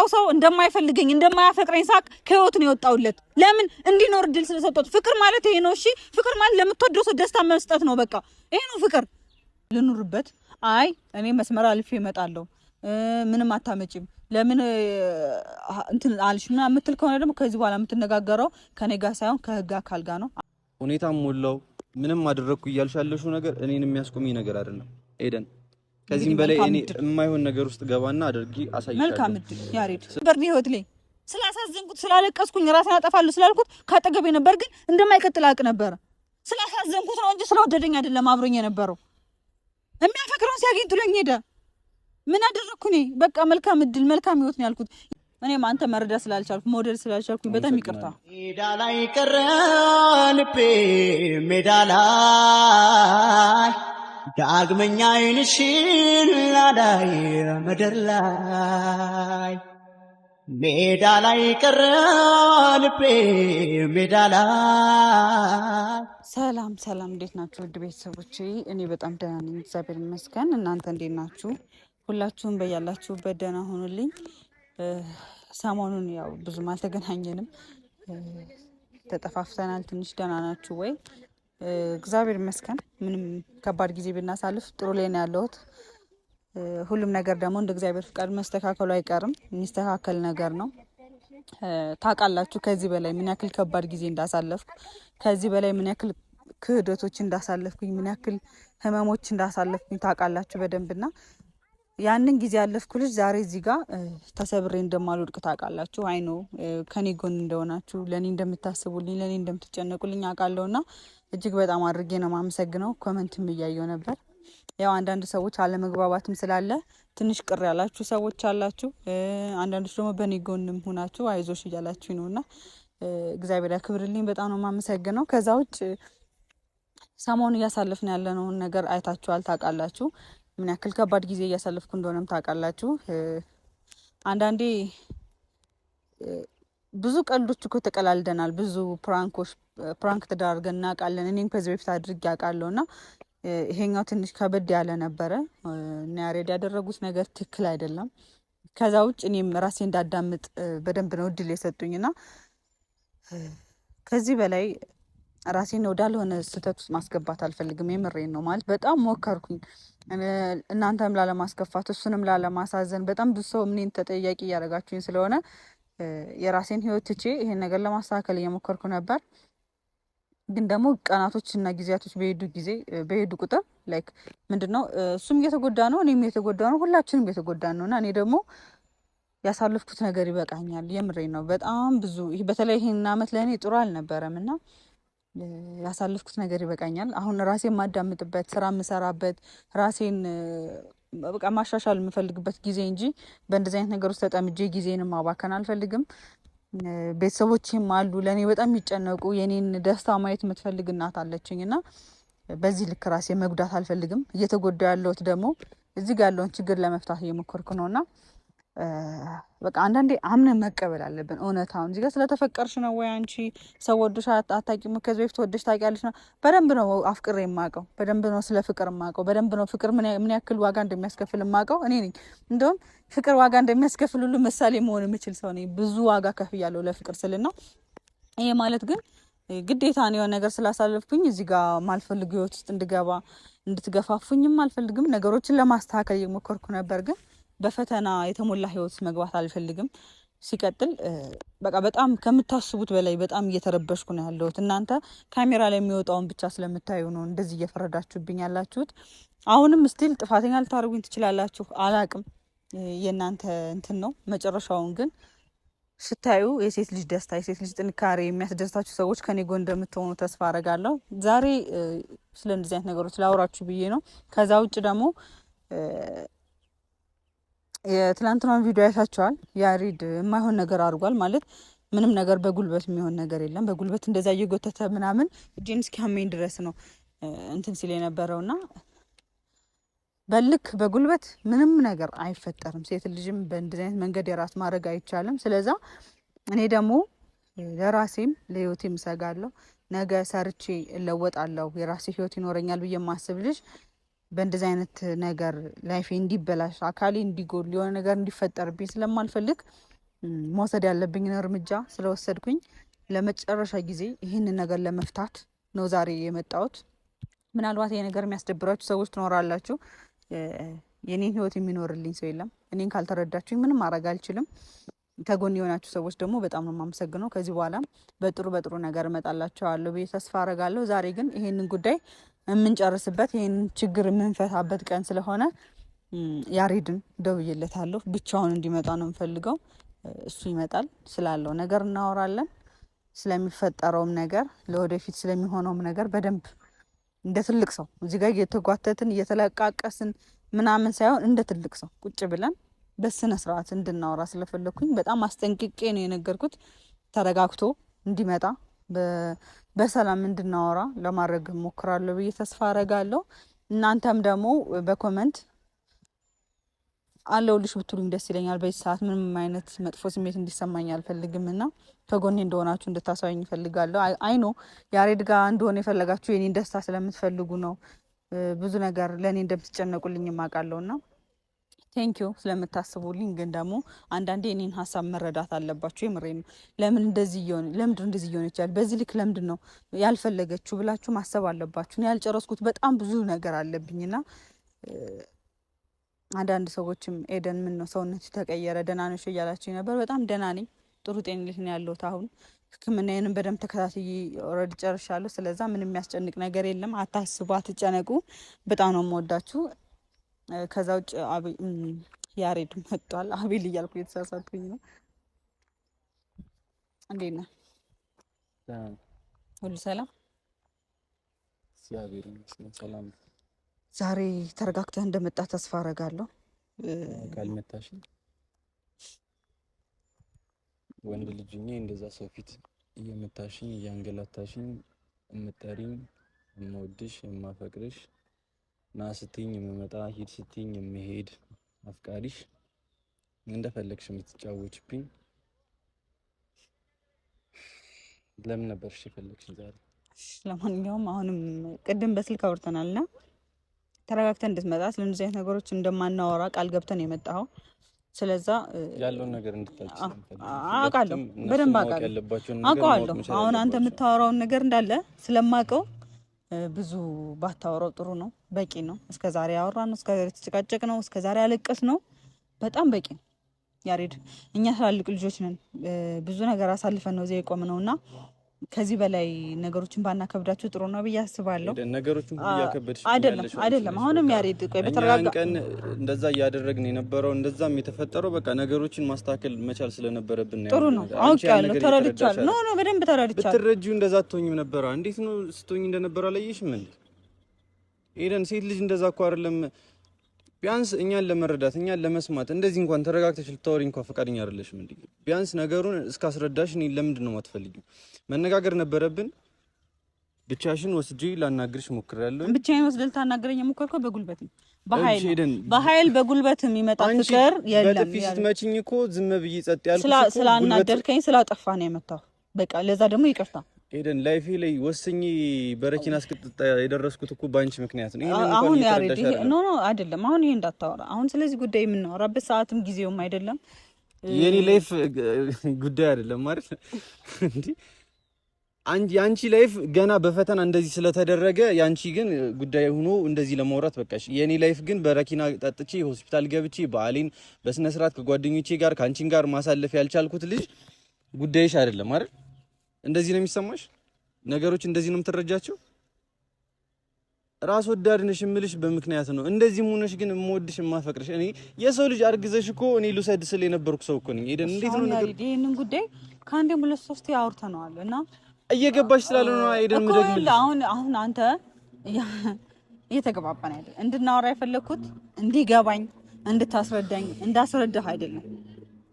ሌላው ሰው እንደማይፈልገኝ እንደማያፈቅረኝ ሳቅ ከህይወት ነው የወጣውለት። ለምን እንዲኖር እድል ስለሰጠሁት። ፍቅር ማለት ይሄ ነው። እሺ ፍቅር ማለት ለምትወደው ሰው ደስታ መስጠት ነው። በቃ ይሄ ነው ፍቅር። ልኑርበት። አይ እኔ መስመር አልፌ እመጣለሁ፣ ምንም አታመጪም፣ ለምን እንትን አልሽ ምናምን የምትል ከሆነ ደግሞ ከዚህ በኋላ የምትነጋገረው ከኔ ጋር ሳይሆን ከህግ አካል ጋር ነው። ሁኔታም ሞላው ምንም አደረኩ እያልሽ ያለሽው ነገር እኔን የሚያስቆመኝ ነገር አይደለም ኤደን። ከዚህም በላይ እኔ የማይሆን ነገር ውስጥ ገባና አድርጊ አሳይሻለሁ። መልካም እድል ያሬድ። በርኒ ህይወት ላይ ስላሳዘንኩት ስላለቀስኩኝ ራሴን አጠፋለሁ ስላልኩት ካጠገቤ ነበር፣ ግን እንደማይቀጥል አውቅ ነበር። ስላሳዘንኩት ነው እንጂ ስለወደደኝ አይደለም አብሮኝ የነበረው። የሚያፈቅረውን ሲያገኝ ጥሎኝ ሄደ። ምን አደረኩ እኔ? በቃ መልካም እድል መልካም ህይወት ነው ያልኩት። እኔም አንተ መረዳ ስላልቻልኩ መውደድ ስላልቻልኩ በጣም ይቅርታ። ሜዳ ላይ ቀረ ልቤ ሜዳ ላይ ዳግመኛ ዓይንሽን ላላይ ምድር ላይ ሜዳ ላይ ቀረ ልቤ ሜዳ ላይ። ሰላም ሰላም፣ እንዴት ናችሁ ውድ ቤተሰቦቼ? እኔ በጣም ደህና ነኝ እግዚአብሔር ይመስገን። እናንተ እንዴት ናችሁ? ሁላችሁም በያላችሁበት ደህና ሆኑልኝ። ሰሞኑን ያው ብዙም አልተገናኘንም፣ ተጠፋፍተናል። ትንሽ ደህና ናችሁ ወይ? እግዚአብሔር ይመስገን። ምንም ከባድ ጊዜ ብናሳልፍ ጥሩ ላይ ነው ያለሁት። ሁሉም ነገር ደግሞ እንደ እግዚአብሔር ፍቃድ መስተካከሉ አይቀርም፣ የሚስተካከል ነገር ነው። ታውቃላችሁ ከዚህ በላይ ምን ያክል ከባድ ጊዜ እንዳሳለፍኩ፣ ከዚህ በላይ ምን ያክል ክህደቶች እንዳሳለፍኩኝ፣ ምን ያክል ህመሞች እንዳሳለፍኩኝ ታውቃላችሁ በደንብና ያንን ጊዜ ያለፍኩ ልጅ ዛሬ እዚህ ጋር ተሰብሬ እንደማልወድቅ ታውቃላችሁ። አይ ነው ከኔ ጎን እንደሆናችሁ፣ ለኔ እንደምታስቡልኝ፣ ለኔ እንደምትጨነቁልኝ አውቃለሁና እጅግ በጣም አድርጌ ነው የማመሰግነው። ኮመንትም እያየሁ ነበር። ያው አንዳንድ ሰዎች አለመግባባትም ስላለ ትንሽ ቅር ያላችሁ ሰዎች አላችሁ። አንዳንዶች ደግሞ በኔ ጎንም ሆናችሁ አይዞሽ እያላችሁ ነውና እግዚአብሔር ያክብርልኝ። በጣም ነው የማመሰግነው። ከዛ ውጭ ሰሞኑን እያሳለፍን ያለነውን ነገር አይታችኋል፣ ታውቃላችሁ። ምን ያክል ከባድ ጊዜ እያሳለፍኩ እንደሆነም ታውቃላችሁ። አንዳንዴ ብዙ ቀልዶች እኮ ተቀላልደናል፣ ብዙ ፕራንክ ተዳርገን እናውቃለን። እኔም ከዚህ በፊት አድርጌ አውቃለሁና ይሄኛው ትንሽ ከበድ ያለ ነበረ እና ያሬድ ያደረጉት ነገር ትክክል አይደለም። ከዛ ውጭ እኔም ራሴ እንዳዳምጥ በደንብ ነው እድል የሰጡኝና ከዚህ በላይ ራሴን ወዳልሆነ ስህተት ውስጥ ማስገባት አልፈልግም። የምሬን ነው ማለት በጣም ሞከርኩኝ፣ እናንተም ላለማስከፋት እሱንም ላለማሳዘን። በጣም ብዙ ሰው እኔን ተጠያቂ እያደረጋችሁኝ ስለሆነ የራሴን ህይወት ትቼ ይሄን ነገር ለማስተካከል እየሞከርኩ ነበር። ግን ደግሞ ቀናቶች እና ጊዜያቶች በሄዱ ቁጥር ላይክ ምንድነው እሱም እየተጎዳ ነው፣ እኔም እየተጎዳ ነው፣ ሁላችንም እየተጎዳ ነው እና እኔ ደግሞ ያሳለፍኩት ነገር ይበቃኛል። የምሬን ነው በጣም ብዙ በተለይ ይሄን አመት ለእኔ ጥሩ አልነበረም እና ያሳለፍኩት ነገር ይበቃኛል። አሁን ራሴን ማዳምጥበት፣ ስራ የምሰራበት፣ ራሴን በቃ ማሻሻል የምፈልግበት ጊዜ እንጂ በእንደዚህ አይነት ነገር ውስጥ ተጠምጄ ጊዜንም ማባከን አልፈልግም። ቤተሰቦቼም አሉ ለእኔ በጣም የሚጨነቁ፣ የኔን ደስታ ማየት የምትፈልግ እናት አለችኝ እና በዚህ ልክ ራሴ መጉዳት አልፈልግም። እየተጎዳ ያለሁት ደግሞ እዚህ ጋር ያለውን ችግር ለመፍታት እየሞከርኩ ነውና በቃ አንዳንዴ አምነን መቀበል አለብን እውነታውን። እዚህ ጋር ስለተፈቀርሽ ነው ወይ አንቺ ሰው ወዶሽ አታውቂም፣ ከዚህ በፊት ወደሽ ታውቂያለሽ ነው። በደንብ ነው አፍቅሬ የማውቀው፣ በደንብ ነው ስለ ፍቅር የማውቀው፣ በደንብ ነው ፍቅር ምን ያክል ዋጋ እንደሚያስከፍል የማውቀው እኔ ነኝ። እንደውም ፍቅር ዋጋ እንደሚያስከፍል ሁሉ ምሳሌ መሆን የምችል ሰው ነኝ። ብዙ ዋጋ ከፍያለሁ ለፍቅር ስልና ይሄ ማለት ግን ግዴታ ነው የሆነ ነገር ስላሳለፍኩኝ እዚህ ጋር ማልፈልግ ህይወት ውስጥ እንድትገፋፉኝም አልፈልግም። ነገሮችን ለማስተካከል እየሞከርኩ ነበር ግን በፈተና የተሞላ ህይወት መግባት አልፈልግም። ሲቀጥል በቃ በጣም ከምታስቡት በላይ በጣም እየተረበሽኩ ነው ያለሁት። እናንተ ካሜራ ላይ የሚወጣውን ብቻ ስለምታዩ ነው እንደዚህ እየፈረዳችሁብኝ ያላችሁት። አሁንም ስቲል ጥፋተኛ ልታደርጉኝ ትችላላችሁ፣ አላቅም። የእናንተ እንትን ነው። መጨረሻውን ግን ስታዩ የሴት ልጅ ደስታ፣ የሴት ልጅ ጥንካሬ የሚያስደስታችሁ ሰዎች ከኔ ጎን እንደምትሆኑ ተስፋ አደርጋለሁ። ዛሬ ስለ እንደዚህ አይነት ነገሮች ላውራችሁ ብዬ ነው። ከዛ ውጭ ደግሞ የትላንትናን ቪዲዮ አይታችኋል። ያሬድ የማይሆን ነገር አድርጓል። ማለት ምንም ነገር በጉልበት የሚሆን ነገር የለም። በጉልበት እንደዛ እየጎተተ ምናምን እጄን እስኪያመኝ ድረስ ነው እንትን ሲል የነበረውና በልክ በጉልበት ምንም ነገር አይፈጠርም። ሴት ልጅም በእንደዚህ አይነት መንገድ የራስ ማድረግ አይቻልም። ስለዛ እኔ ደግሞ ለራሴም ለህይወቴም እሰጋለሁ። ነገ ሰርቼ እለወጣለሁ፣ የራሴ ህይወት ይኖረኛል ብዬ የማስብ ልጅ በእንደዚህ አይነት ነገር ላይፌ እንዲበላሽ፣ አካሌ እንዲጎል፣ የሆነ ነገር እንዲፈጠርብኝ ስለማልፈልግ መውሰድ ያለብኝን እርምጃ ስለወሰድኩኝ ለመጨረሻ ጊዜ ይህንን ነገር ለመፍታት ነው ዛሬ የመጣሁት። ምናልባት ይሄ ነገር የሚያስደብራችሁ ሰዎች ትኖራላችሁ። የኔን ህይወት የሚኖርልኝ ሰው የለም። እኔን ካልተረዳችሁኝ ምንም ማድረግ አልችልም። ከጎን የሆናችሁ ሰዎች ደግሞ በጣም ነው የማመሰግነው። ከዚህ በኋላ በጥሩ ነገር እመጣላችኋለሁ ብዬ ተስፋ አረጋለሁ። ዛሬ ግን ይሄንን ጉዳይ የምንጨርስበት ይሄንን ችግር የምንፈታበት ቀን ስለሆነ ያሬድን ደውዬለታለሁ። ብቻውን እንዲመጣ ነው የምፈልገው። እሱ ይመጣል። ስላለው ነገር እናወራለን። ስለሚፈጠረውም ነገር ለወደፊት ስለሚሆነውም ነገር በደንብ እንደ ትልቅ ሰው እዚህ ጋር እየተጓተትን እየተለቃቀስን ምናምን ሳይሆን እንደ ትልቅ ሰው ቁጭ ብለን በስነ ስርዓት እንድናወራ ስለፈለኩኝ በጣም አስጠንቅቄ ነው የነገርኩት። ተረጋግቶ እንዲመጣ በሰላም እንድናወራ ለማድረግ ሞክራለሁ ብዬ ተስፋ አረጋለሁ። እናንተም ደግሞ በኮመንት አለውልሽ ብትሉኝ ደስ ይለኛል። በዚህ ሰዓት ምንም አይነት መጥፎ ስሜት እንዲሰማኝ አልፈልግም እና ከጎኔ እንደሆናችሁ እንድታሳዩኝ እፈልጋለሁ። አይኖ ያሬድ ጋር እንደሆነ የፈለጋችሁ የኔን ደስታ ስለምትፈልጉ ነው። ብዙ ነገር ለእኔ እንደምትጨነቁልኝ አውቃለሁ እና ቴንኪዩ ስለምታስቡልኝ። ግን ደግሞ አንዳንዴ የኔን ሀሳብ መረዳት አለባችሁ። የምሬ ነው። ለምንድን እንደዚህ እየሆነ ይችላል? በዚህ ልክ ለምንድን ነው ያልፈለገችው ብላችሁ ማሰብ አለባችሁ። እኔ ያልጨረስኩት በጣም ብዙ ነገር አለብኝና አንዳንድ ሰዎችም ኤደን ምን ነው ሰውነት ተቀየረ ደህና ነሽ እያላችሁ ነበር። በጣም ደህና ነኝ። ጥሩ ጤንነት ነው ያለሁት። አሁን ሕክምናዬንም በደንብ ተከታትዬ ኦልሬዲ ጨርሻለሁ። ስለዛ ምንም የሚያስጨንቅ ነገር የለም። አታስቡ፣ አትጨነቁ። በጣም ነው የምወዳችሁ። ከዛ ውጭ ያሬድ መጥቷል። አቤል እያልኩ የተሳሳትኩኝ ነው። እንዴት ነህ? ሁሉ ሰላም? ሰላም። ዛሬ ተረጋግተህ እንደመጣ ተስፋ አረጋለሁ። ካልመጣሽ ወንድ ልጅ ነኝ እንደዛ ሰው ፊት እየመታሽኝ እያንገላታሽኝ እምጠሪኝ እምወድሽ የማፈቅርሽ ና ስትኝ የምመጣ ሂድ ስትኝ የምሄድ አፍቃሪሽ እንደፈለግሽ የምትጫወችብኝ ለምን ነበርሽ የፈለግሽኝ ዛሬ? ለማንኛውም አሁንም ቅድም በስልክ አውርተናልና ተረጋግተን እንድትመጣ ስለዚህ አይነት ነገሮች እንደማናወራ ቃል ገብተን የመጣው። ስለዛ ያለውን ነገር እንድታጭ አውቃለሁ፣ በደንብ አውቃለሁ። አሁን አንተ የምታወራውን ነገር እንዳለ ስለማውቀው ብዙ ባታወራው ጥሩ ነው። በቂ ነው። እስከዛሬ ያወራ ነው፣ እስከዛሬ ተጨቃጨቅ ነው፣ እስከዛሬ ያለቀስ ነው። በጣም በቂ ነው። ያሬድ እኛ ትላልቅ ልጆች ነን። ብዙ ነገር አሳልፈን ነው እዚህ የቆምነውና ከዚህ በላይ ነገሮችን ባናከብዳችሁ ጥሩ ነው ብዬ አስባለሁ። ነገሮችን ሁሉ ያከበድሽ አይደለም። አሁንም ያሬድ ቆይ በተረጋጋ ቀን እንደዛ እያደረግን የነበረው እንደዛም የተፈጠረው በቃ ነገሮችን ማስተካከል መቻል ስለነበረብን ነው። ጥሩ ነው። አውቃለሁ፣ ተረድቻለሁ። ኖ በደንብ ተረድቻለሁ። ብትረጂው እንደዛ አትሆኝም ነበር። እንዴት ነው ስትሆኝ እንደነበረ አላየሽም እንዴ? ኤደን ሴት ልጅ እንደዛ እኮ አይደለም። ቢያንስ እኛን ለመረዳት እኛን ለመስማት እንደዚህ እንኳን ተረጋግተሽ ልታወሪ እንኳን ፈቃደኛ አይደለሽም እንዴ? ቢያንስ ነገሩን እስካስረዳሽ እኔ ለምንድን ነው የማትፈልጊው? መነጋገር ነበረብን። ብቻሽን ወስጄ ላናግርሽ ሞክሬያለሁ። ብቻዬን ወስደህ ልታናግረኝ ሞከርከው በጉልበት ነው። በኃይል በጉልበት የሚመጣ ፍቅር የለም። በጥፊ ስትመችኝ እኮ ዝም ብዬ ጸጥ ያልኩት ስላናደርከኝ ስላጠፋ ነው የመታው። በቃ ለዛ ደግሞ ይቅርታ። ኤደን ላይፌ ላይ ወስኜ በረኪና እስክትጠጣ የደረስኩት እኮ ባንቺ ምክንያት ነው። አሁን ያሬድ ኖ አይደለም። አሁን ይሄ እንዳታወራ። አሁን ስለዚህ ጉዳይ የምናወራበት ሰዓትም ጊዜውም አይደለም። የኔ ላይፍ ጉዳይ አይደለም ማለት እንዴ? አንቺ ላይፍ ገና በፈተና እንደዚህ ስለተደረገ ያንቺ ግን ጉዳይ ሆኖ እንደዚህ ለማውራት በቃሽ። የኔ ላይፍ ግን በረኪና ጠጥቼ ሆስፒታል ገብቼ በዓሌን በስነ ስርዓት ከጓደኞቼ ጋር ከአንቺን ጋር ማሳለፍ ያልቻልኩት ልጅ ጉዳይሽ አይደለም አይደል? እንደዚህ ነው የሚሰማሽ? ነገሮች እንደዚህ ነው የምትረጃቸው? ራስ ወዳድ ነሽ የምልሽ በምክንያት ነው። እንደዚህ ሆነሽ ግን የምወድሽ የማፈቅርሽ እኔ የሰው ልጅ አርግዘሽ እኮ እኔ ልውሰድ ስል የነበርኩ ሰው እኮ ነኝ። ኤደን እንዴት ነው ነገር ይሄንን ጉዳይ ከአንዴም ሁለት ሶስት አውርተነዋል እና እየገባሽ ስላለ ነው ኤደን ምደግልሽ። አሁን አንተ እየተገባባን አይደል? እንድናወራ የፈለኩት እንዲገባኝ እንድታስረዳኝ እንዳስረዳህ አይደለም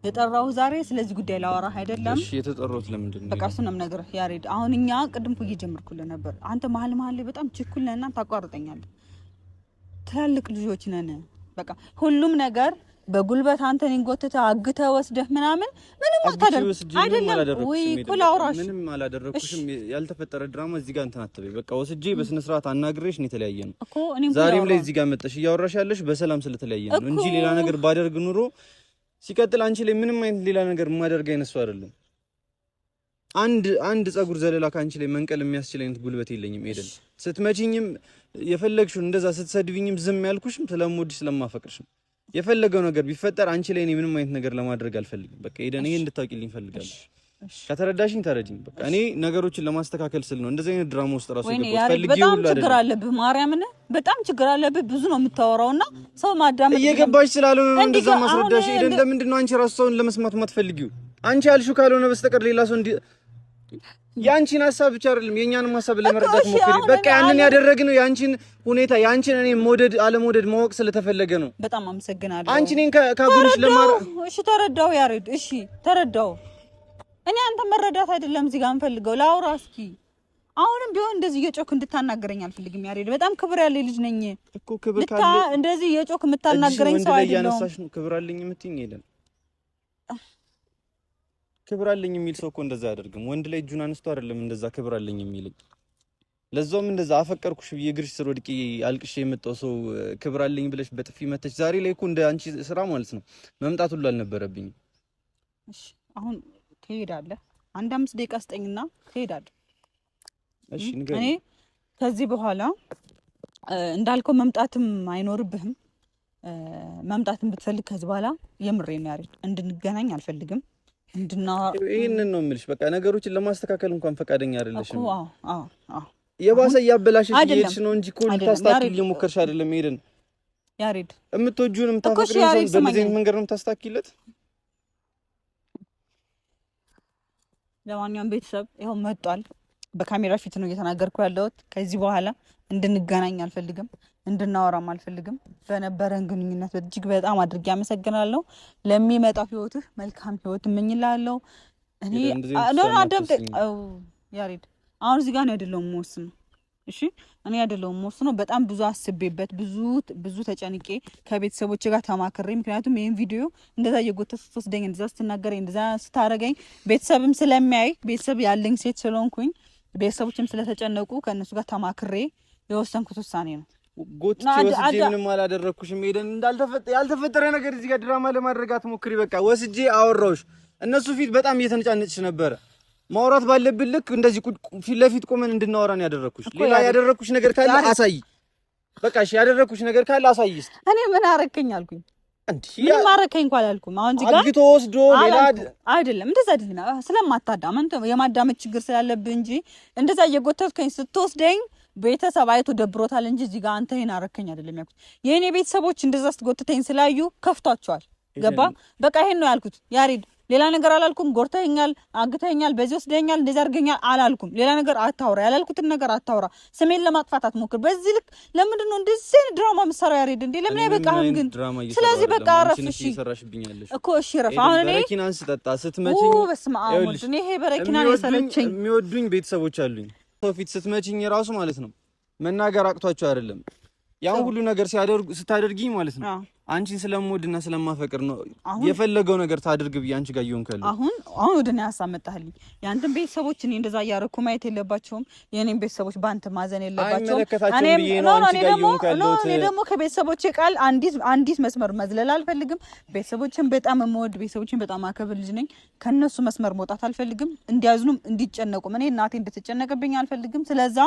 የጠራው ዛሬ ስለዚህ ጉዳይ ላወራህ አይደለም። እሺ የተጠራሁት ለምንድን ነው? በቃ እሱን ነው የምነግርህ ያሬድ። አሁን እኛ ቅድም እኮ እየጀመርኩልህ ነበር። አንተ መሀል ላይ በጣም ችኩል ነህና ታቋርጠኛለህ። ትላልቅ ልጆች ነን። በቃ ሁሉም ነገር በጉልበት አንተን እንጎትተህ አግተህ ወስደህ ምንም አታደርግም አይደለም ወይ? ኩል አውራሽ ምንም አላደረኩሽም። ያልተፈጠረ ድራማ እዚህ ጋር እንትን አትበይ። በቃ ወስጄ በስነ ስርዓት አናግሬሽ ነው የተለያየ ነው እኮ። ዛሬም ላይ እዚህ ጋር መጣሽ እያወራሽ ያለሽ በሰላም ስለተለያየ ነው እንጂ ሌላ ነገር ባደርግ ኑሮ ሲቀጥል አንቺ ላይ ምንም አይነት ሌላ ነገር ማደርግ አይነሱ አይደለም። አንድ ጸጉር ዘለላ ካንቺ ላይ መንቀል የሚያስችል አይነት ጉልበት የለኝም ኤደን። ስትመጪኝም የፈለግሽውን እንደዛ ስትሰድብኝም ዝም ያልኩሽም ስለምወድሽ ስለማፈቅርሽም የፈለገው ነገር ቢፈጠር አንቺ ላይ እኔ ምንም አይነት ነገር ለማድረግ አልፈልግም። በቃ ኤደን ይሄ እንድታውቂልኝ ፈልጋለሁ። ከተረዳሽኝ ተረጂኝ። በቃ እኔ ነገሮችን ለማስተካከል ስል ነው እንደዚህ አይነት ድራማ ውስጥ ራሱ ይገባል። በጣም ችግር አለብህ ማርያምን፣ በጣም ችግር አለብህ። ብዙ ነው የምታወራውና ሰው ማዳመጥ እየገባሽ ስላልሆነ ነው እንደዛ ማስረዳሽ ኤደን። ለምንድን ነው አንቺ ራሱ ሰውን ለመስማት የማትፈልጊው? አንቺ ያልሽው ካልሆነ በስተቀር ሌላ ሰው ያንቺን ሀሳብ ብቻ አይደለም የኛንም ሀሳብ ለመረዳት ሞክሪ። በቃ ያንን ያደረግነው ያንቺን ሁኔታ ያንቺን እኔ መውደድ አለመውደድ ማወቅ ስለተፈለገ ነው። በጣም አመሰግናለሁ። አንቺ እኔን ካጉልሽ ለማረ እሺ ተረዳው ያሬድ፣ እሺ ተረዳው። እኔ አንተ መረዳት አይደለም እዚህ ጋር እንፈልገው ላውራ እስኪ። አሁንም ቢሆን እንደዚህ የጮክ እንድታናገረኝ አልፈልግም ያሬድ። በጣም ክብር ያለኝ ልጅ ነኝ እኮ። ክብር ካለ እንደዚህ የጮክ የምታናገረኝ ሰው አይደለም። ያነሳሽ ነው ክብር አለኝ የምትይኝ የለም። ክብር አለኝ የሚል ሰው እኮ እንደዛ አያደርግም። ወንድ ላይ እጁን አንስቶ አይደለም እንደዛ ክብር አለኝ የሚልኝ። ለዛውም እንደዛ አፈቀርኩሽ ብዬ እግርሽ ስር ወድቄ አልቅሼ የመጣው ሰው ክብር አለኝ ብለሽ በጥፊ መተሽ ዛሬ ላይ እኮ እንደ አንቺ ስራ ማለት ነው መምጣት ሁሉ አልነበረብኝም። እሺ አሁን ትሄዳለህ። 5 ደቂቃ ስጠኝና ትሄዳለህ። እሺ ንገሪ። እኔ ከዚህ በኋላ እንዳልከው መምጣትም አይኖርብህም። መምጣትም ብትፈልግ ከዚህ በኋላ የምሬን ነው ያሬድ፣ እንድንገናኝ አልፈልግም። ይሄንን ነው የምልሽ። በቃ ነገሮችን ለማስተካከል እንኳን ፈቃደኛ አይደለሽም። አዎ የባሰ እያበላሽሽ እየሄድሽ ነው እንጂ እኮ ልታስተካክል እየሞከርሽ አይደለም። ሄደን ያሬድ የምትወጂውን የምታፈቅሪውን ሰው በዚህ አይነት መንገድ ነው የምታስተካክለት። ለማንኛውም ቤተሰብ ይኸው መጧል። በካሜራ ፊት ነው እየተናገርኩ ያለሁት። ከዚህ በኋላ እንድንገናኝ አልፈልግም፣ እንድናወራም አልፈልግም። በነበረን ግንኙነት እጅግ በጣም አድርጌ አመሰግናለሁ። ለሚመጣው ህይወትህ መልካም ህይወት እመኝልሃለሁ። እኔ አደምጠኝ ያሬድ፣ አሁን እዚህ ጋር ነው አይደለም የምወስነው። እሺ እኔ አይደለም የምወስነው። በጣም ብዙ አስቤበት ብዙ ተጨንቄ ከቤተሰቦቼ ጋር ተማክሬ፣ ምክንያቱም ይሄን ቪዲዮ እንደዛ እየጎተተ ስትወስደኝ እንደዛ ስትናገረኝ እንደዛ ስታረገኝ ቤተሰብም ስለሚያይ ቤተሰብ ያለኝ ሴት ስለሆንኩኝ ቤተሰቦችም ስለተጨነቁ ከእነሱ ጋር ተማክሬ የወሰንኩት ውሳኔ ነው። ጎትቼ ወስጄ ምንም አላደረኩሽም ሄደን ያልተፈጠረ ነገር እዚህ ጋር ድራማ ለማድረግ አትሞክሪ። በቃ ወስጄ አወራሁሽ። እነሱ ፊት በጣም እየተነጫነጭሽ ነበረ። ማውራት ባለብን ልክ እንደዚህ ፊት ለፊት ቆመን እንድናወራ ነው ያደረኩሽ። ሌላ ያደረኩሽ ነገር ካለ አሳይ። በቃ እሺ ያደረኩሽ ነገር ካለ አሳይ እስኪ። እኔ ምን አረከኝ አልኩኝ? ምን ማረከኝ እንኳን አላልኩም። አሁን እዚህ ጋር አግቶ ወስዶ ሌላ አይደለም እንደዛ አይደለም። ስለማታዳመጥ የማዳመጥ ችግር ስላለብህ እንጂ እንደዛ እየጎተትከኝ ስትወስደኝ ቤተሰብ አይቶ ደብሮታል እንጂ እዚህ ጋር አንተ ይሄን አረከኝ አይደለም ያልኩት። የኔ ቤተሰቦች እንደዛ ስትጎትተኝ ስላዩ ከፍቷቸዋል። ገባ? በቃ ይሄን ነው ያልኩት ያሬድ። ሌላ ነገር አላልኩም። ጎርተኛል፣ አግተኛል፣ በዚህ ወስደኛል፣ እንደዛ አድርገኛል አላልኩም። ሌላ ነገር አታውራ፣ ያላልኩትን ነገር አታውራ። ስሜን ለማጥፋት አትሞክር። በዚህ ልክ ለምንድን ነው እንደዚህ አይነት ድራማ የምትሰራው ያሬድ? እንዴ ለምን አይበቃህም ግን? ስለዚህ በቃ አረፍ። እሺ እኮ እሺ ረፍ። አሁን እኔ በረኪናን ስጠጣ ስትመጪኝ በስመ አብ ወልድ፣ እኔ ይሄ በረኪና ነው የሰለቸኝ። የሚወዱኝ ቤተሰቦች አሉኝ። ሰው ፊት ስትመጪኝ ራሱ ማለት ነው መናገር አቅቷቸው አይደለም ያን ሁሉ ነገር ስታደርጊ ማለት ነው አንቺን ስለምወድና ስለማፈቅር ነው የፈለገው ነገር ታድርግ ብዬ አንቺ ጋር ይሆንከል። አሁን ወደ እኔ ሀሳብ መጣህልኝ። ያንተን ቤተሰቦች እኔ እንደዛ እያደረኩ ማየት የለባቸውም። የኔን ቤተሰቦች ባንተ ማዘን የለባቸውም። እኔ ደግሞ ከቤተሰቦቼ ቃል አንዲት መስመር መዝለል አልፈልግም። ቤተሰቦችን በጣም የምወድ ቤተሰቦችን በጣም አከብር ልጅ ነኝ። ከነሱ መስመር መውጣት አልፈልግም። እንዲያዝኑም እንዲጨነቁም እኔ እናቴ እንድትጨነቅብኝ አልፈልግም። ስለዛ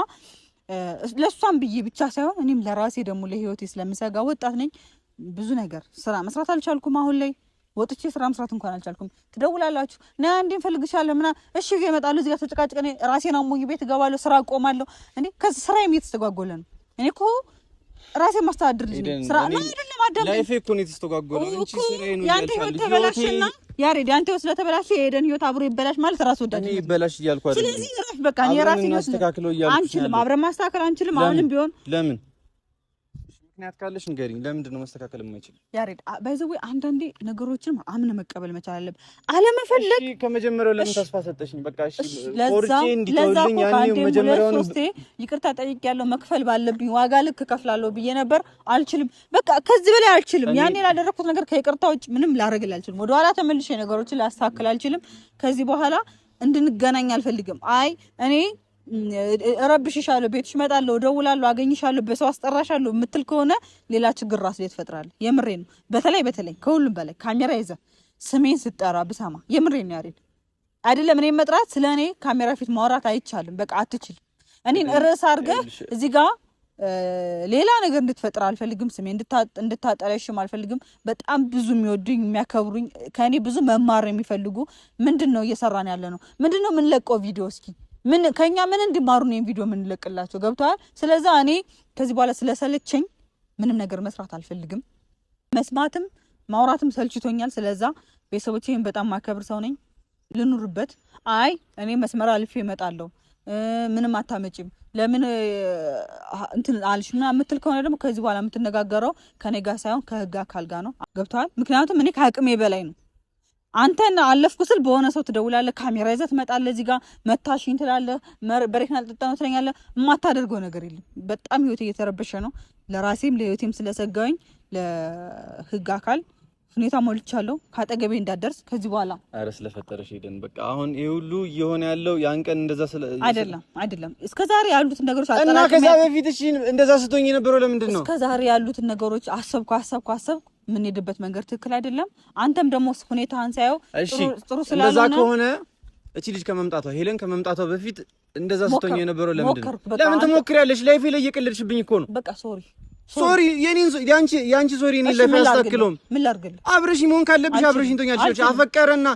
ለሷም ብዬ ብቻ ሳይሆን እኔም ለራሴ ደግሞ ለህይወቴ ስለምሰጋ ወጣት ነኝ። ብዙ ነገር ስራ መስራት አልቻልኩም። አሁን ላይ ወጥቼ ስራ መስራት እንኳን አልቻልኩም። ትደውላላችሁ ና እንዴ እንፈልግሻለን ምና እሺ ይመጣሉ። እዚህ ጋር ተጨቃጭቀን ራሴን አሞኝ ቤት እገባለሁ፣ ስራ አቆማለሁ። እንዴ ከዚህ ስራዬም እየተስተጓጎለ ነው። እኔ እኮ ራሴ ማስተዳደር ልጅ ነኝ። ስራ ነው አይደለም አዳም ላይፌ እኮ ነው የተስተጓጎለው እንጂ ስራዬ ነው። ያንተ ህይወት ተበላሽና ያሬድ ያንተ ህይወት ስለተበላሽ የሄደን ህይወት አብሮ ይበላሽ ማለት ራስ ወዳጅ እኔ ይበላሽ እያልኩ አይደለም። ስለዚህ እረፍ በቃ። እኔ ራሴ ማስተካከለው እያልኩ አንችልም፣ አብረን ማስተካከል አንችልም። አሁንም ቢሆን ለምን ምክንያት ካለሽ ንገሪኝ። ለምንድን ነው ማስተካከል የማይችል? ያሬድ ባይዘው አንዳንዴ ነገሮችን አምነ መቀበል መቻል አለብህ። አለመፈለግ እሺ ከመጀመሪያው ለምን ተስፋ ሰጠሽኝ? በቃ እሺ ቆርጬ እንዲተውልኝ ያኔው መጀመሪያውን ይቅርታ ጠይቄያለሁ። መክፈል ባለብኝ ዋጋ ልክ እከፍላለሁ ብዬ ነበር። አልችልም፣ በቃ ከዚህ በላይ አልችልም። ያኔ ላደረኩት ነገር ከይቅርታ ውጭ ምንም ላደርግልህ አልችልም። ወደ ኋላ ተመልሼ ነገሮችን ላስተካክል አልችልም። ከዚህ በኋላ እንድንገናኝ አልፈልግም። አይ እኔ እረብሽሻለሁ፣ ቤትሽ እመጣለሁ፣ እደውላለሁ፣ አገኝሻለሁ፣ በሰው አስጠራሻለሁ የምትል ከሆነ ሌላ ችግር ራስ ላይ ትፈጥራለህ። የምሬ ነው። በተለይ ከሁሉም በላይ ካሜራ ይዘህ ስሜን ስጠራ ብሰማ የምሬን ነው ያሬድ አይደለም እኔ መጥራት ስለኔ ካሜራ ፊት ማውራት አይቻልም በቃ አትችልም እኔን ርዕስ አድርገህ እዚህ ጋር ሌላ ነገር እንድትፈጥር አልፈልግም ስሜ እንድታጠለሽም አልፈልግም በጣም ብዙ የሚወዱኝ የሚያከብሩኝ ከኔ ብዙ መማር የሚፈልጉ ምንድነው እየሰራን ያለ ነው ምንድነው ምን ለቀው ቪዲዮ እስኪ ምን ከኛ ምን እንዲማሩ ነው ቪዲዮ ምን ለቅላቸው ገብቷል ስለዚህ እኔ ከዚህ በኋላ ስለሰለቸኝ ምንም ነገር መስራት አልፈልግም መስማትም ማውራትም ሰልችቶኛል ስለዚህ ቤተሰቦቼን በጣም ማከብር ሰው ነኝ ልኑርበት አይ እኔ መስመር አልፌ እመጣለሁ ምንም አታመጪም ለምን እንትን አልሽና የምትል ከሆነ ደግሞ ከዚህ በኋላ የምትነጋገረው ከኔ ጋር ሳይሆን ከህግ አካል ጋር ነው ገብቷል ምክንያቱም እኔ ከአቅሜ በላይ ነው አንተን አለፍኩ ስል በሆነ ሰው ትደውላለህ ካሜራ ይዘህ ትመጣለህ እዚህ ጋር መታሽኝ ትላለህ በሬክና ልጠጣ ነው ትለኛለህ የማታደርገው ነገር የለም በጣም ህይወቴ እየተረበሸ ነው ለራሴም ለህይወቴም ስለሰጋኝ ለህግ አካል ሁኔታ ሞልቻለሁ ካጠገቤ እንዳደርስ ከዚህ በኋላ አረ ስለፈጠረሽ ሄደን በቃ አሁን ይሄ ሁሉ እየሆነ ያለው ያን ቀን እንደዛ አይደለም እስከዛሬ ያሉትን ነገሮች እና ከዛ በፊት እሺ እንደዛ ስትሆኝ የነበረው ለምንድን ነው እስከዛሬ ያሉትን ነገሮች አሰብኩ ምን ሄድበት መንገድ ትክክል አይደለም አንተም ደግሞ ሁኔታህን ሳይው ጥሩ ስላልሆነ እንደዛ ከሆነ እቺ ልጅ ከመምጣቷ ሄለን ከመምጣቷ በፊት እንደዛ ስትሆኝ የነበረው ለምንድን ነው ለምን ትሞክሪያለሽ ላይፌ ላይ እየቀለድሽብኝ እኮ ነው በቃ ሶሪ የኔን ያንቺ ሶሪ እኔ ላይ ያስተካክለውም ምን ላድርግልህ አብረሽ መሆን ካለብሽ አብረሽኝ ትሆኛለሽ አፈቀረና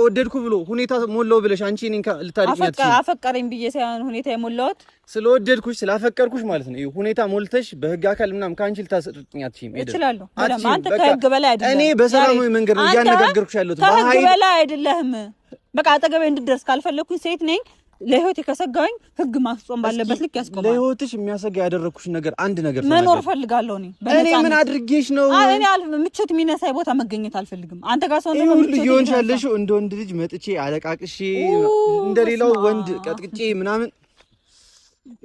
ወደድኩ ብሎ ሁኔታ ሞላው ብለሽ አንቺ እኔን ልታድቂኛት አፈቀረኝ ብዬ ሳይሆን ሁኔታ የሞላውት ስለወደድኩሽ ስላፈቀርኩሽ ማለት ነው ይሄ ሁኔታ ሞልተሽ በህግ አካል ምናምን ካንቺ ልታስጥኛት ይችላል አንተ ከህግ በላይ አይደለም እኔ በሰላማዊ መንገድ ነው ያነጋገርኩሽ ያለሁት ከህግ በላይ አይደለም በቃ አጠገቤ እንድትደርስ ካልፈለኩኝ ሴት ነኝ ለህይወት የከሰጋኝ ህግ ማስጾም ባለበት ልክ ያስቆማል ለህይወትሽ የሚያሰጋ ያደረኩሽ ነገር አንድ ነገር መኖር ፈልጋለሁ እኔ ምን አድርጌሽ ነው እኔ ምቾት የሚነሳይ ቦታ መገኘት አልፈልግም አንተ ጋር ሰው ነው ምቾት ይሆንሻለሽ እንደ ወንድ ልጅ መጥቼ አለቃቅሼ እንደሌላው ወንድ ቀጥቅጬ ምናምን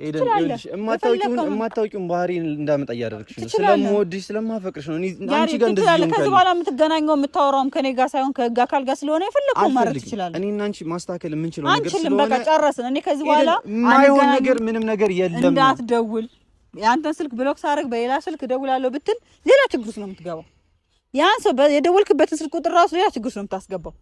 ኤደን ይልሽ እማታውቂውን ባህሪ እንዳመጣ እያደረግሽ ነው ስለምወድሽ ስለማፈቅርሽ ነው አንቺ ጋር እንደዚህ ነው ከዚህ በኋላ የምትገናኘው የምታወራውም ከኔ ጋር ሳይሆን ከህግ አካል ጋር ስለሆነ የፈለከው ማድረግ ትችላለህ እኔና አንቺ ማስተካከል የምንችለው ነገር ስለሆነ በቃ ጨረስን እኔ ከዚህ በኋላ ማይሆን ነገር ምንም ነገር የለም እንዳትደውል ያንተን ስልክ ብሎክ ሳደርግ በሌላ ስልክ ደውላለሁ ብትል ሌላ ችግር ውስጥ ነው የምትገባው ያን ሰው የደወልክበትን ስልክ ቁጥር ራሱ ሌላ ችግር ውስጥ ነው የምታስገባው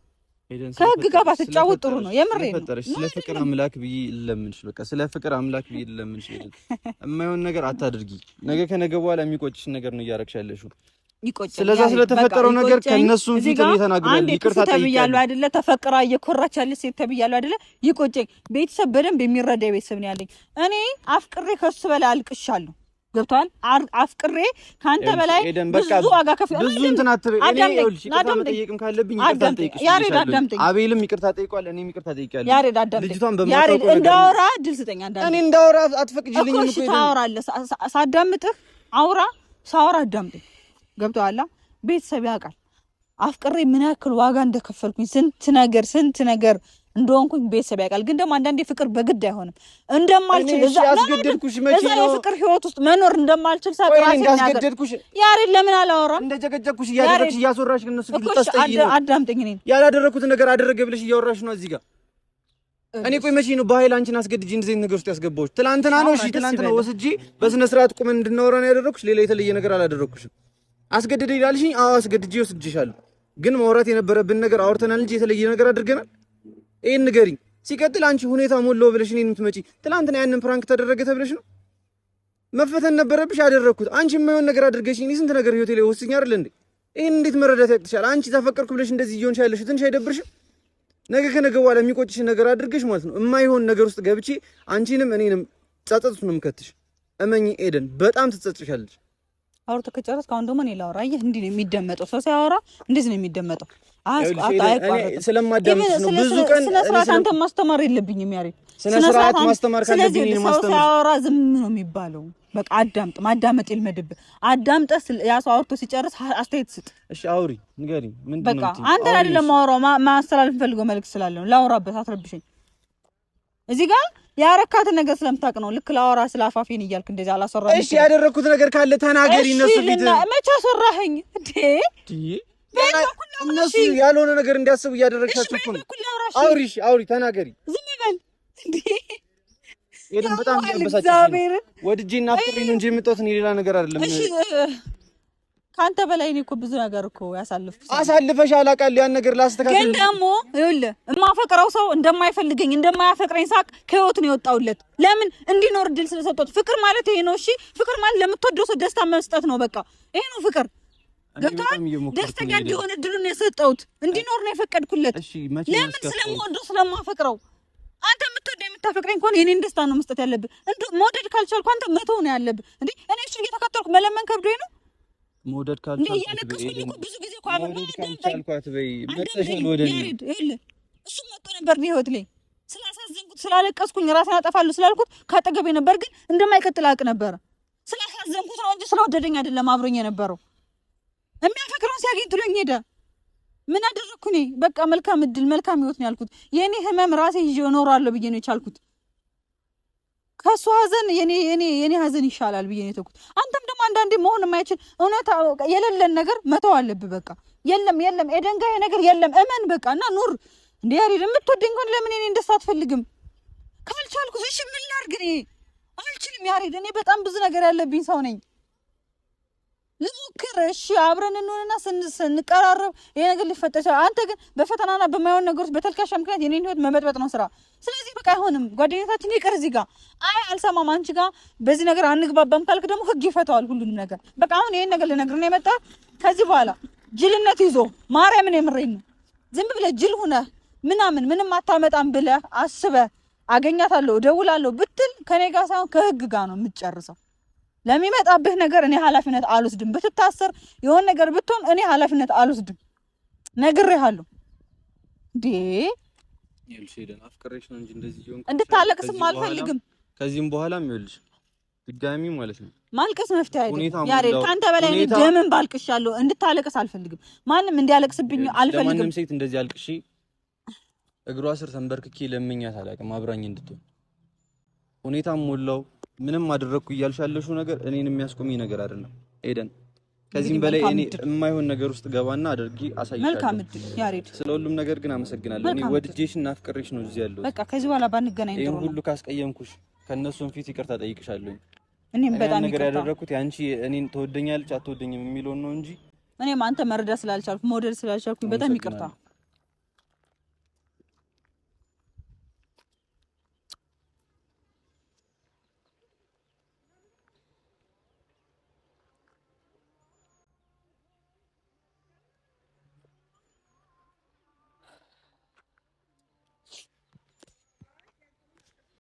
ከህግ ጋር ባትጫወት ጥሩ ነው የምሬ ነው ስለ ፍቅር አምላክ ብዬ ለምንሽ በቃ ስለ ፍቅር አምላክ ብዬ ለምንሽ የማይሆን ነገር አታድርጊ ነገ ከነገ በኋላ የሚቆጭሽ ነገር ነው እያረግሽ ያለሽው ይቆጭ ስለዛ ስለተፈጠረው ነገር ከነሱም ፊት እየተናገራል ይቅርታ ተብያለሁ አይደለ ተፈቅራ እየኮራች ያለች ሴት ተብያለሁ አይደለ ይቆጨኝ ቤተሰብ በደንብ የሚረዳ ቤተሰብ ነው ያለኝ እኔ አፍቅሬ ከሱ በላይ አልቅሻለሁ ገብቷል አፍቅሬ ካንተ በላይ ብዙ ዋጋ ከፍዬ ብዙ እንትን አትበይ እኔ ይኸውልሽ ይቅርታ መጠየቅም ካለብኝ ይቅርታ ጠይቅሽ ያሬድ አዳምጠኝ አቤልም ይቅርታ ጠይቋል እኔም ይቅርታ ጠይቃለሁ ያሬድ አዳምጠኝ ያሬድ እንዳወራ ድል ስጠኝ አዳምጠኝ እኔ እንዳወራ አትፈቅጂልኝም እኮ ታወራለህ ሳዳምጥህ አውራ ሳወራ አዳምጠኝ ገብቷል ቤተሰብ ያውቃል አፍቅሬ ምን ያክል ዋጋ እንደከፈልኩኝ ስንት ነገር እንደሆንኩኝ ቤተሰብ ያውቃል ግን ደግሞ አንዳንዴ ፍቅር በግድ አይሆንም እንደማልችል እዛ ያስገደድኩሽ መቼ ነው ፍቅር ህይወት ውስጥ መኖር እንደማልችል ሳቅራሴ ያስገደድኩሽ ያሬድ ለምን አላወራም እንደጀገጀኩሽ እያደረግሽ እያስወራሽ ግን እነሱ ልታስጠይ ነው አዳምጠኝ እኔ ያላደረኩት ነገር አደረገ ብለሽ እያወራሽ ነው እዚህ ጋር እኔ ቆይ መቼ ነው በኃይል አንቺን አስገድጂ እንደዚህ ነገር ውስጥ ያስገባሁሽ ትናንትና ነው እሺ ትናንትና ወስጄ በስነ ስርዓት ቁመን እንድናወራ ነው ያደረኩሽ ሌላ የተለየ ነገር አላደረኩሽም አስገድደ ይላልሽኝ አዎ አስገድጄ ወስጄሻለሁ ግን ማውራት የነበረብን ነገር አውርተናል እንጂ የተለየ ነገር አድርገናል ይሄን ንገሪኝ ሲቀጥል አንቺ ሁኔታ ሞላው ብለሽ እኔን የምትመጪ ትናንትና ያንን ፕራንክ ተደረገ ተብለሽ ነው መፈተን ነበረብሽ ያደረኩት አንቺ የማይሆን ነገር አድርገሽኝ እኔ ስንት ነገር ህይወቴ ላይ ወስኝ አይደል እንዴ ይሄን እንዴት መረዳት ያቅትሻል አንቺ ተፈቀርኩ ብለሽ እንደዚህ እየሆንሽ ያለሽ ትንሽ አይደብርሽም ነገ ከነገ በኋላ የሚቆጭሽ ነገር አድርገሽ ማለት ነው የማይሆን ነገር ውስጥ ገብቼ አንቺንም እኔንም ጸጸቱን ነው የምከትሽ እመኚ ኤደን በጣም ትጸጽሻለሽ አውርተ ከጨረስ ካሁን ደግሞ እኔ ላወራ ይሄ እንዴ ነው የሚደመጠው ሰው ሲያወራ እንዴት ነው የሚደመጠው ስለማዳምጥ ነው ብዙ ቀን ስነ ስርዓት አንተ ማስተማር የለብኝም ያሬ ስነ ስርዓት ማስተማር ካለብኝ ነው ማስተማር ሲያወራ ዝም ነው የሚባለው በቃ ማዳመጥ ይልመድብ አዳምጠ ያ ሰው አውርቶ ሲጨርስ አስተያየት ስጥ እሺ አውሪ ንገሪኝ ምንድነው በቃ አንተ አይደለም ማወራው ማስተላለፍ ፈልገው መልእክት ስላለው ላወራበት አትረብሽኝ እዚህ ጋር ያረካት ነገር ስለምታውቅ ነው ልክ ላወራ ስላፋፊን እያልክ እንደዚህ አላሰራኝ እሺ ያደረኩት ነገር ካለ ተናገሪ እነሱ ፊት መቼ አሰራኸኝ እንዴ እነሱ ያልሆነ ነገር እንዲያስቡ እያደረግሻቸው እኮ ነው አውሪ ተናገሪ ዝም በል እንዴ ኤደን በጣም ያበሳጭሽ ወድጄና ፍቅሬ ነው እንጂ የምጠውት ሌላ ነገር አይደለም እሺ ካንተ በላይ እኔ እኮ ብዙ ነገር እኮ ያሳልፍኩት አሳልፈሽ አላውቃለሁ። ያን ነገር ላስተካክል ግን ደግሞ ይኸውልህ የማፈቅረው ሰው እንደማይፈልገኝ እንደማያፈቅረኝ ሳቅ ከህይወት ነው የወጣውለት። ለምን እንዲኖር እድል ስለሰጠሁት። ፍቅር ማለት ይሄ ነው። እሺ ፍቅር ማለት ለምትወደው ሰው ደስታ መስጠት ነው። በቃ ይሄ ነው ፍቅር። ገብቶሃል? ደስተኛ እንዲሆን እድሉን የሰጠሁት እንዲኖር ነው የፈቀድኩለት። ለምን ስለምወደው ስለማፈቅረው። አንተ የምትወደው የምታፈቅረኝ ከሆነ የኔን ደስታ ነው መስጠት ያለብህ። መውደድ ካልቻልኩ አንተ መተው ነው ያለብህ። እንዴ እኔ እሱን እየተከተልኩ መለመን ከብዶኝ ነው። መውደድ ካልቻልኩ ብዙ ጊዜ እኮ እሱ መጥቶ ነበር ህይወት ላይ ስላሳዘንኩት ስላለቀስኩኝ ራሴን አጠፋለሁ ስላልኩት ካጠገቤ ነበር፣ ግን እንደማይቀጥል አውቅ ነበር። ስላሳዘንኩት ነው እንጂ ስለወደደኝ አይደለም አብሮኝ የነበረው። የሚያፈቅረውን ሲያገኝ ጥሎኝ ሄደ። ምን አደረኩ እኔ? በቃ መልካም እድል መልካም ህይወት ነው ያልኩት። የኔ ህመም ራሴ ይዤ እኖራለሁ ብዬ ነው የቻልኩት። ከሱ ሀዘን የኔ ሀዘን ይሻላል ብዬ ነው የተኩት። አንተም ደግሞ አንዳንዴ መሆን የማይችል እውነት የሌለን ነገር መተው አለብህ። በቃ የለም ኤደን ጋር ነገር የለም እመን በቃ እና ኑር። እንዴ ያሬድ የምትወደኝ ከሆነ ለምን እኔ እንደዛ አትፈልግም? ካልቻልኩ እሺ ምን ላድርግ? እኔ አልችልም ያሬድ። እኔ በጣም ብዙ ነገር ያለብኝ ሰው ነኝ። ልሞክር እሺ፣ አብረን እንሆንና ስንቀራረብ ይሄ ነገር ሊፈጠር ይችላል። አንተ ግን በፈተናና በማይሆን ነገሮች በተልካሻ ምክንያት የኔን ህይወት መበጥበጥ ነው ስራ። ስለዚህ በቃ አይሆንም። ጓደኝነታችን ይቅር እዚህ ጋር። አይ አልሰማም፣ አንቺ ጋር በዚህ ነገር አንግባባም ካልክ ደግሞ ህግ ይፈታዋል ሁሉንም ነገር። በቃ አሁን ይሄን ነገር ልነግርህ ነው የመጣሁት። ከዚህ በኋላ ጅልነት ይዞ ማርያምን የምሬን ነው ዝም ብለህ ጅል ሁነህ ምንም አታመጣም ብለህ አስበህ አገኛታለሁ እደውላለሁ ብትል ከኔ ጋር ሳይሆን ከህግ ጋር ነው የምትጨርሰው። ለሚመጣብህ ነገር እኔ ኃላፊነት አልወስድም። ብትታሰር የሆነ ነገር ብትሆን እኔ ኃላፊነት አልወስድም። ነግሬሃለሁ። እንዴ ይልሽ ሄደን አፍቅሬሽ ነው እንጂ እንደዚህ ይሆን እንድታለቅስም አልፈልግም። ከዚህም በኋላም ይልሽ ድጋሚ ማለት ነው ማልቀስ መፍትሄ አይደለም። ያሬድ ካንተ በላይ እኔ ደምን ባልቅሻለሁ። እንድታለቅስ አልፈልግም። ማንም እንዲያለቅስብኝ አልፈልግም። ማንም ሴት እንደዚህ አልቅሺ እግሯ ስር ተንበርክኬ ለምኛት አላውቅም አብራኝ እንድትሆን። ሁኔታም ሞላው ምንም አደረኩ እያልሽ ያለሽው ነገር እኔን የሚያስቆመኝ ነገር አይደለም ኤደን። ከዚህም በላይ እኔ የማይሆን ነገር ውስጥ ገባና አድርጊ አሳይሻለሁ። መልካም እድል ያሬድ። ስለሁሉም ነገር ግን አመሰግናለሁ። እኔ ወድጄሽና አፍቅሬሽ ነው እዚህ ያለሁት። በቃ ከዚህ በኋላ ባንገናኝ ጥሩ ነው። ይሄን ሁሉ ካስቀየምኩሽ ከነሱም ፊት ይቅርታ ጠይቅሻለሁ። እኔም በጣም ነገር ያደረኩት ያንቺ እኔን ትወደኛለች አትወደኝም የሚለውን ነው እንጂ እኔም አንተ መረዳት ስላልቻልኩ መውደድ ስላልቻልኩ በጣም ይቅርታ።